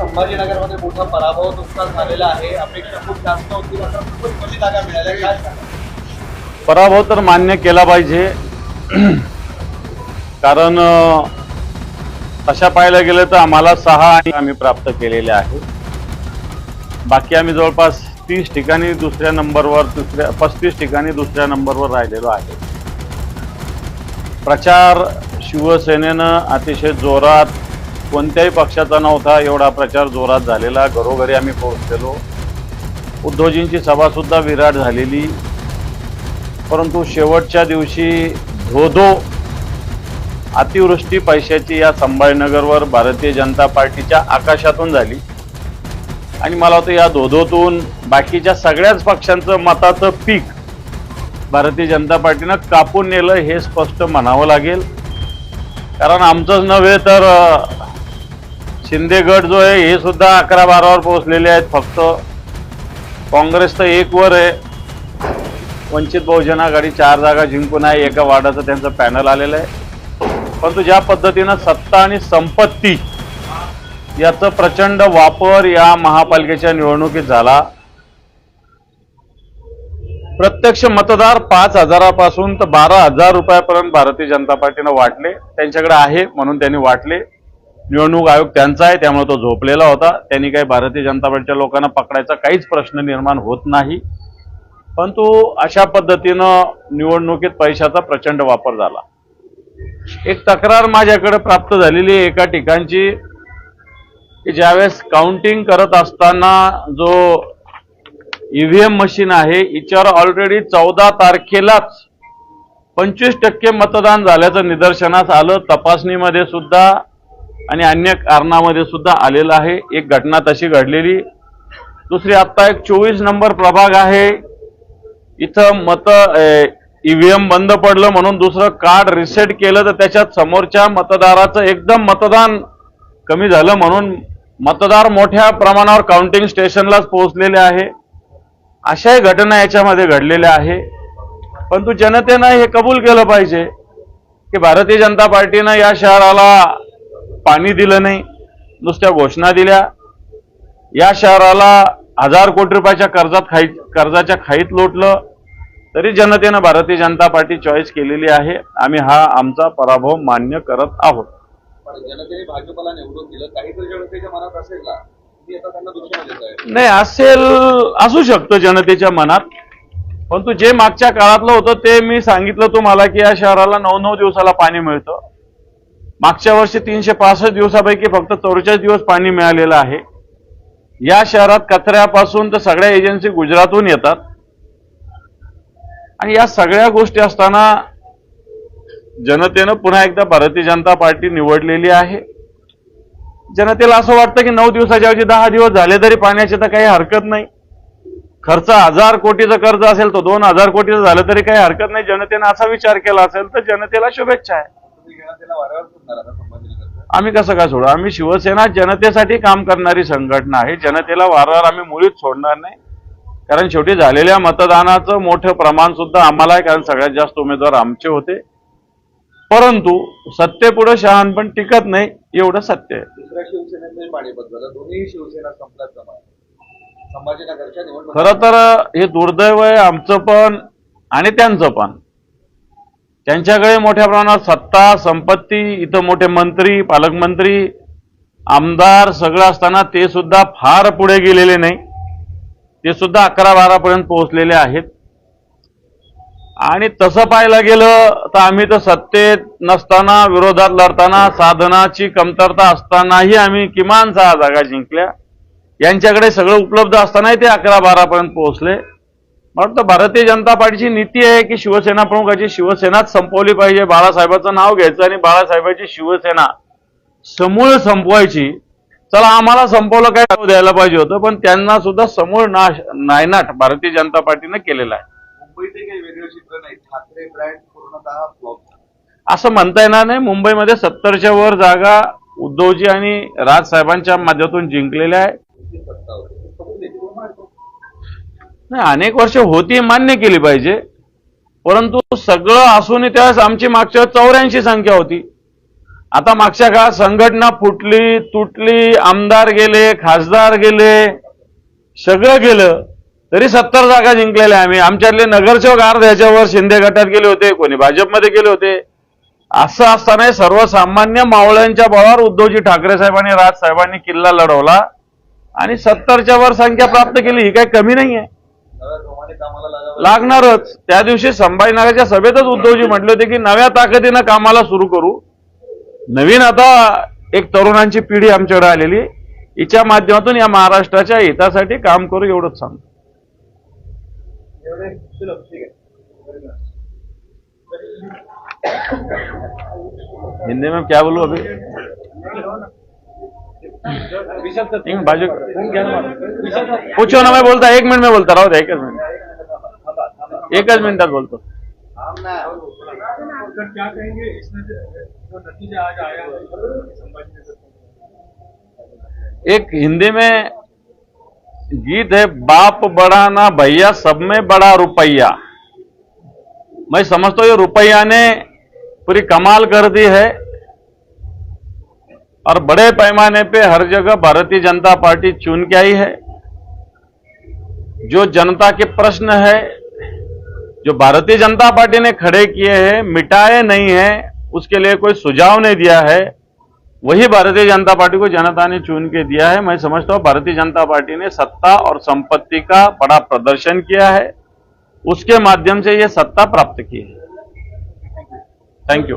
संभाजीनगरमध्ये मोठा पराभव नुकताच झालेला आहे. अपेक्षा खूप जास्त होती, मात्र खूपच कमी जागा मिळाल्या. काय सांगा? पराभव तर मान्य केला पाहिजे. कारण तशा पाहायला गेलं तर आम्हाला 6 आणि आम्ही प्राप्त केलेले आहे. बाकी आम्ही जवळपास 30 ठिकाणी दुसऱ्या नंबरवर, 35 ठिकाणी दुसऱ्या नंबरवर राहिलेलो आहे. प्रचार शिवसेनेनं अतिशय जोरात, कोणत्याही पक्षाचा नव्हता एवढा प्रचार जोरात झालेला. घरोघरी आम्ही पोहोचलेलो. उद्धवजींची सभासुद्धा विराट झालेली. परंतु शेवटच्या दिवशी धोधो अतिवृष्टी पैशाची या संभाजीनगरवर भारतीय जनता पार्टीच्या आकाशातून झाली. आणि मला वाटतं या धोधोतून बाकीच्या सगळ्याच पक्षांचं मताचं पीक भारतीय जनता पार्टीनं कापून नेलं हे स्पष्ट म्हणावं लागेल. कारण आमचंच नव्हे तर शिंदे गट जो आहे हे सुद्धा 11-12वर पोहोचलेले आहेत. फक्त काँग्रेस तर 1वर आहे. वंचित बहुजन आघाडी 4 जागा जिंकून आहे. एका वार्डाचं त्यांचं पॅनल आलेलं आहे. परंतु ज्या पद्धतीनं सत्ता आणि संपत्ती याचा प्रचंड वापर या महापालिकेच्या निवडणुकीत झाला. प्रत्यक्ष मतदार 5,000 पासून तर 12,000 रुपयापर्यंत भारतीय जनता पार्टीनं वाटले. त्यांच्याकडे आहे म्हणून त्यांनी वाटले. निवडणूक आयोग त्यांचा आहे त्यामुळे तो झोपलेला होता. त्यांनी काही भारतीय जनता पार्टीच्या लोकांना पकडायचा काहीच प्रश्न निर्माण होत नाही. परंतु अशा पद्धतीनं निवडणुकीत पैशाचा प्रचंड वापर झाला. एक तक्रार माझ्याकडे प्राप्त झालेली आहे एका ठिकाणची, की ज्यावेळेस काउंटिंग करत असताना जो ईव्हीएम मशीन आहे हिच्यावर ऑलरेडी 14 तारखेलाच 25% मतदान झाल्याचं निदर्शनास आलं. तपासणीमध्ये सुद्धा आणि अन्य कारणामध्ये सुद्धा आलेलं आहे. एक घटना तशी घडलेली. दुसरी आत्ता एक 24 नंबर प्रभाग आहे, इथं ईव्हीएम बंद पडलं म्हणून दुसरं कार्ड रिसेट केलं तर त्याच्यात समोरच्या मतदाराचं एकदम मतदान कमी झालं म्हणून मतदार मोठ्या प्रमाणावर काउंटिंग स्टेशनलाच पोहोचलेले आहे. अशाही घटना याच्यामध्ये घडलेल्या आहे. परंतु जनतेनं हे कबूल केलं पाहिजे की भारतीय जनता पार्टीनं या शहराला पाणी दिलं नाही, नुसत्या घोषणा दिल्या. या शहराला 1000 कोटी रुपयाच्या कर्जाच्या खाईत लोटलं. तरी जनतेनं भारतीय जनता पार्टी चॉईस केलेली आहे. आम्ही हा आमचा पराभव मान्य करत आहोत. पण जनतेने भाजपला निवडून दिलं, काहीतरी जनतेच्या मनात असेल ना, की आता त्यांना दुष्काळ देत आहे. नाही असेल, असू शकतं जनतेच्या मनात. परंतु जे मागच्या काळातलं होतं ते मी सांगितलं तुम्हाला की या शहराला 9-9 दिवसाला पाणी मिळतं. मागच्या वर्षी 365 दिवसापैकी फक्त 44 दिवस पाणी मिळालेलं आहे. या शहरात कचऱ्यापासून तर सगळ्या एजन्सी गुजरातहून येतात. आणि या सगळ्या गोष्टी असताना जनतेनं पुन्हा एकदा भारतीय जनता पार्टी निवडलेली आहे. जनतेला असं वाटतं की 9 दिवसाच्या ऐवजी 10 दिवस झाले तरी पाण्याची तर काही हरकत नाही. खर्च 1000 कोटीचं कर्ज असेल तो 2000 कोटीचं झालं तरी काही हरकत नाही. जनतेनं असा विचार केला असेल तर जनतेला शुभेच्छा आहे. आम्ही कसं काय सोडू? आम्ही शिवसेना जनतेसाठी काम करणारी संघटना आहे. जनतेला वारंवार आम्ही मुळीच सोडणार नाही. कारण शेवटी झालेल्या मतदानाचं मोठं प्रमाण सुद्धा आम्हाला आहे, कारण सगळ्यात जास्त उमेदवार आमचे होते. परंतु सत्तेपुढे शहाणपण टिकत नाही एवढं सत्य आहे. दुसऱ्या शिवसेनेचं पाणीपत झालं, दोन्ही शिवसेना संपल्यात जमा संभाजीनगरच्या निवडणूक. खरं तर हे दुर्दैव आहे आमचं पण आणि त्यांचं पण. त्यांच्याकडे मोठ्या प्रमाणात सत्ता संपत्ती, इथं मोठे मंत्री, पालकमंत्री, आमदार सगळं असताना ते सुद्धा फार पुढे गेलेले नाही. ते सुद्धा 11-12 पर्यंत पोहोचलेले आहेत. आणि तसं पाहायला गेलं तर आम्ही तर सत्तेत नसताना, विरोधात लढताना, साधनाची कमतरता असतानाही आम्ही किमान 6 जागा जिंकल्या. यांच्याकडे सगळं उपलब्ध असतानाही ते 11-12 पर्यंत पोहोचले. म्हणून भारतीय जनता पार्टीची नीती आहे की शिवसेना प्रमुखाची शिवसेनाच संपवली पाहिजे. बाळासाहेबांचं नाव घ्यायचं आणि बाळासाहेबांची शिवसेना समूळ संपवायची. चला आम्हाला संपवलं काय द्यायला पाहिजे होतं, पण त्यांना सुद्धा समूळ नायनाट भारतीय जनता पार्टीनं केलेला आहे. मुंबईतही काही वेगळं चित्र नाही. ठाकरे ब्रँड पूर्णतः फ्लॉप असं म्हणता येणार नाही. मुंबईमध्ये 70च्या वर जागा उद्धवजी आणि राजसाहेबांच्या माध्यमातून जिंकलेल्या आहे. नाही, अनेक वर्ष होती मान्य केली पाहिजे. परंतु सगळं असूनही त्यावेळेस आमची मागच्या 84 संख्या होती. आता मागच्या काळात संघटना फुटली तुटली, आमदार गेले, खासदार गेले, सगळं गेलं, तरी 70 जागा जिंकलेल्या आम्ही. आमच्यातले नगरसेवक अर्ध्याच्यावर शिंदे गटात गेले होते, कोणी भाजपमध्ये गेले होते. असं असताना सर्वसामान्य मावळ्यांच्या बळावर उद्धवजी ठाकरे साहेबांनी, राज साहेबांनी किल्ला लढवला आणि 70च्या वर संख्या प्राप्त केली. ही काही कमी नाहीये, लागणारच. त्या दिवशी संभाजीनगरच्या सभेतच उद्धवजी म्हटले होते की नव्या ताकदीनं कामाला सुरू करू. नवीन आता एक तरुणांची पिढी आमच्याकडे आलेली, हिच्या माध्यमातून या महाराष्ट्राच्या हितासाठी काम करू, एवढंच सांगतो. हिंदी में क्या बोलूं अभी? बाजू पूछो ना, मैं बोलता 1 मिनट में बोलता रहो. 1 मिनटात बोलतो. क्या कहेंगे इसमें जो नतीजा आज आया है संभाजीनगर? एक हिंदी में गीत है, बाप बड़ा ना भैया सब में बड़ा रुपया. मैं समझता हूं ये रुपया ने पूरी कमाल कर दी है और बड़े पैमाने पे हर जगह भारतीय जनता पार्टी चुन के आई है. जो जनता के प्रश्न है, जो भारतीय जनता पार्टी ने खड़े किए हैं, मिटाए नहीं है, उसके लिए कोई सुझाव नहीं दिया है, वही भारतीय जनता पार्टी को जनता ने चुन के दिया है. मैं समझता हूं भारतीय जनता पार्टी ने सत्ता और संपत्ति का बड़ा प्रदर्शन किया है, उसके माध्यम से यह सत्ता प्राप्त की है. Thank you.